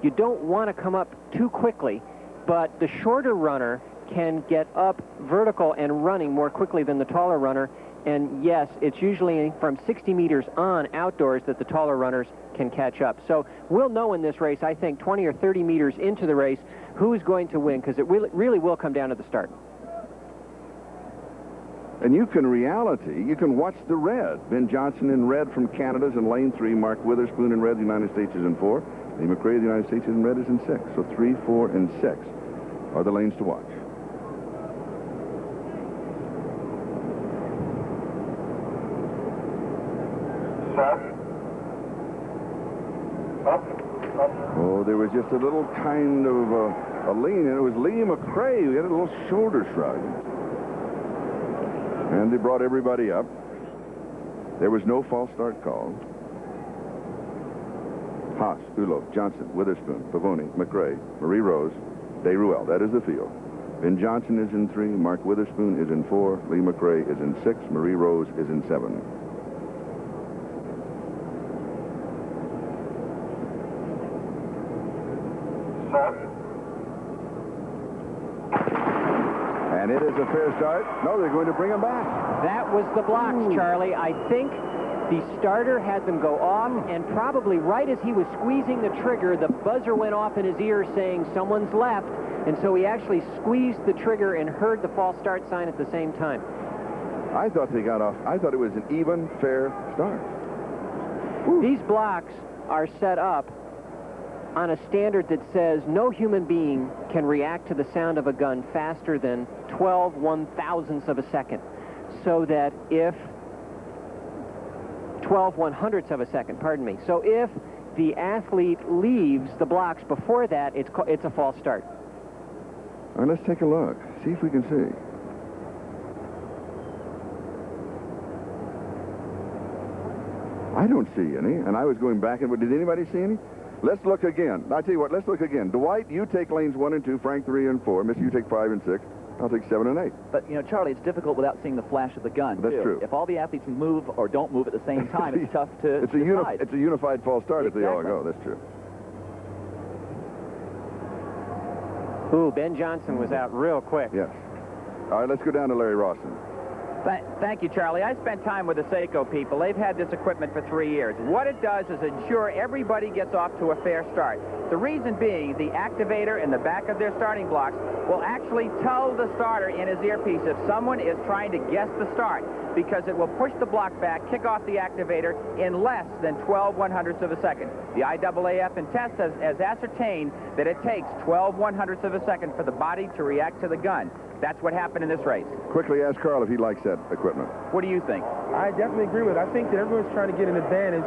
You don't want to come up too quickly, but the shorter runner can get up vertical and running more quickly than the taller runner. And yes, it's usually from 60 meters on outdoors that the taller runners can catch up. So we'll know in this race, I think, 20 or 30 meters into the race, who's going to win, because it really will come down to the start. And you can watch the red. Ben Johnson in red from Canada's in lane 3. Mark Witherspoon in red, the United States is in 4. Lee McRae, the United States in red, is in 6. So 3, 4, and 6 are the lanes to watch. Oh, there was just a little kind of a lean, and it was Lee McRae who had a little shoulder shrug. And they brought everybody up. There was no false start called. Haas, Ulo, Johnson, Witherspoon, Pavoni, McRae, Marie Rose, DeRuel. That is the field. Ben Johnson is in 3. Mark Witherspoon is in 4. Lee McRae is in 6. Marie Rose is in 7. And it is a fair start. No, they're going to bring him back. That was the blocks, Charlie. I think the starter had them go off, and probably right as he was squeezing the trigger, the buzzer went off in his ear saying someone's left, and so he actually squeezed the trigger and heard the false start sign at the same time. I thought they got off. I thought it was an even, fair start. These blocks are set up on a standard that says no human being can react to the sound of a gun faster than 12 1/1000ths of a second. So that if 12 100ths of a second, pardon me. So if the athlete leaves the blocks before that, it's a false start. All right, let's take a look. See if we can see. I don't see any, and I was going back and did anybody see any? Let's look again. I tell you what, let's look again. Dwight, you take lanes 1 and 2, Frank 3 and 4. Miss, you take 5 and 6. I'll take 7 and 8. But, you know, Charlie, it's difficult without seeing the flash of the gun, That's too. true. If all the athletes move or don't move at the same time, it's tough to decide. It's a unified false start if they all go. That's true. Ooh, Ben Johnson was out real quick. Yes. All right, let's go down to Larry Rawson. Thank you, Charlie. I spent time with the Seiko people. They've had this equipment for 3 years. What it does is ensure everybody gets off to a fair start. The reason being, the activator in the back of their starting blocks will actually tell the starter in his earpiece if someone is trying to guess the start, because it will push the block back, kick off the activator in less than 12 100ths of a second. The IAAF in tests has ascertained that it takes 12 100ths of a second for the body to react to the gun. That's what happened in this race. Quickly ask Carl if he likes that equipment. What do you think? I definitely agree with it. I think that everyone's trying to get an advantage,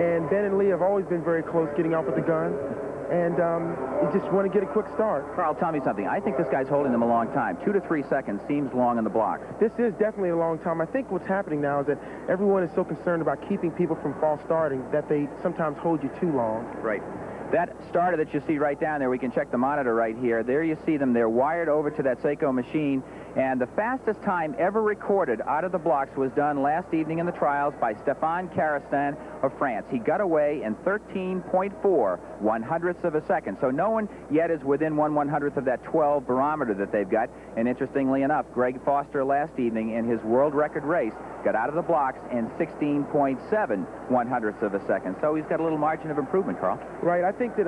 and Ben and Lee have always been very close getting off with the gun, and you just want to get a quick start. Carl, tell me something. I think this guy's holding them a long time. 2 to 3 seconds seems long in the block. This is definitely a long time. I think what's happening now is that everyone is so concerned about keeping people from false starting that they sometimes hold you too long. Right. That starter that you see right down there, we can check the monitor right here. There you see them. They're wired over to that Seiko machine. And the fastest time ever recorded out of the blocks was done last evening in the trials by Stéphane Carestan of France. He got away in 13.4 100ths of a second. So no one yet is within 1 100th of that 12 barometer that they've got. And interestingly enough, Greg Foster last evening in his world record race got out of the blocks in 16.7 100ths of a second. So he's got a little margin of improvement, Carl. Right. I think that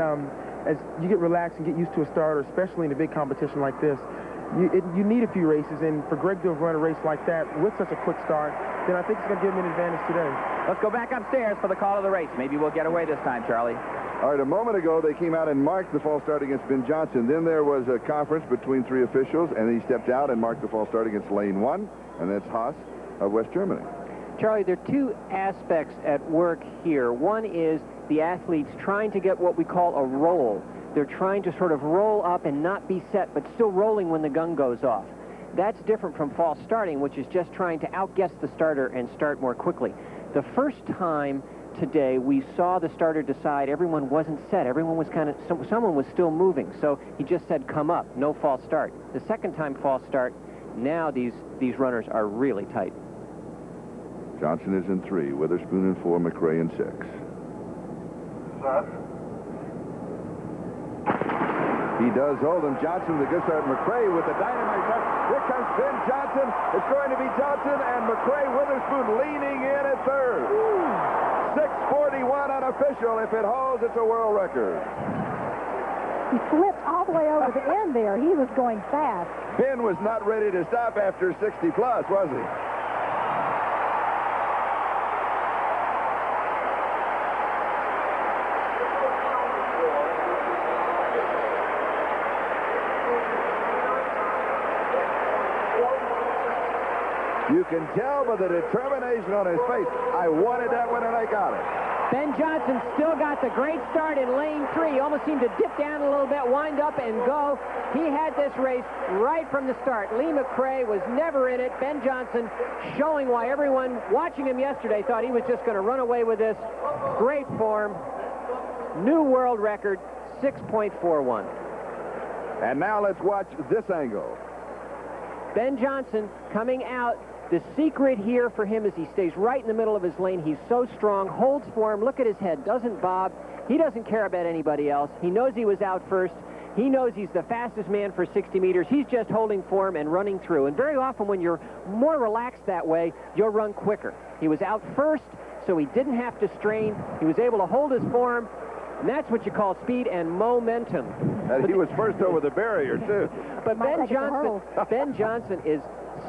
as you get relaxed and get used to a starter, especially in a big competition like this, you need a few races, and for Greg to have run a race like that with such a quick start, then I think it's going to give him an advantage today. Let's go back upstairs for the call of the race. Maybe we'll get away this time, Charlie. All right, a moment ago, they came out and marked the false start against Ben Johnson. Then there was a conference between 3 officials, and he stepped out and marked the false start against lane 1, and that's Haas of West Germany. Charlie, there are 2 aspects at work here. One is the athletes trying to get what we call a roll. They're trying to sort of roll up and not be set, but still rolling when the gun goes off. That's different from false starting, which is just trying to outguess the starter and start more quickly. The first time today we saw the starter decide everyone wasn't set. Everyone was kind of, someone was still moving, so he just said, come up, no false start. The second time false start, now these runners are really tight. Johnson is in 3, Witherspoon in 4, McRae in 6. He does hold him. Johnson, the good start. McRae with the dynamite start. Here comes Ben Johnson. It's going to be Johnson and McRae Witherspoon leaning in at third. 6:41 unofficial. If it holds, it's a world record. He slipped all the way over the end there. He was going fast. Ben was not ready to stop after 60 plus, was he? You can tell by the determination on his face. I wanted that one and I got it. Ben Johnson still got the great start in lane 3. He almost seemed to dip down a little bit, wind up and go. He had this race right from the start. Lee McRae was never in it. Ben Johnson showing why everyone watching him yesterday thought he was just going to run away with this. Great form. New world record, 6.41. And now let's watch this angle. Ben Johnson coming out. The secret here for him is he stays right in the middle of his lane. He's so strong, holds form. Look at his head, doesn't bob. He doesn't care about anybody else. He knows he was out first. He knows he's the fastest man for 60 meters. He's just holding form and running through. And very often when you're more relaxed that way, you'll run quicker. He was out first, so he didn't have to strain. He was able to hold his form, and that's what you call speed and momentum. And he was first over the barrier, too. But Ben Johnson is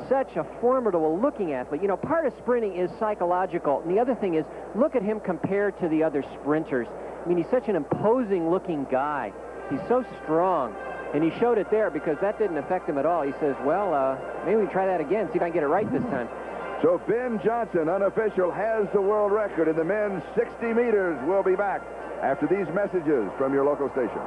such a formidable looking athlete. You know, part of sprinting is psychological. And the other thing is, look at him compared to the other sprinters. I mean, he's such an imposing looking guy. He's so strong. And he showed it there because that didn't affect him at all. He says, well, maybe we can try that again, see if I can get it right this time. So Ben Johnson, unofficial, has the world record in the men's 60 meters. We'll be back after these messages from your local station.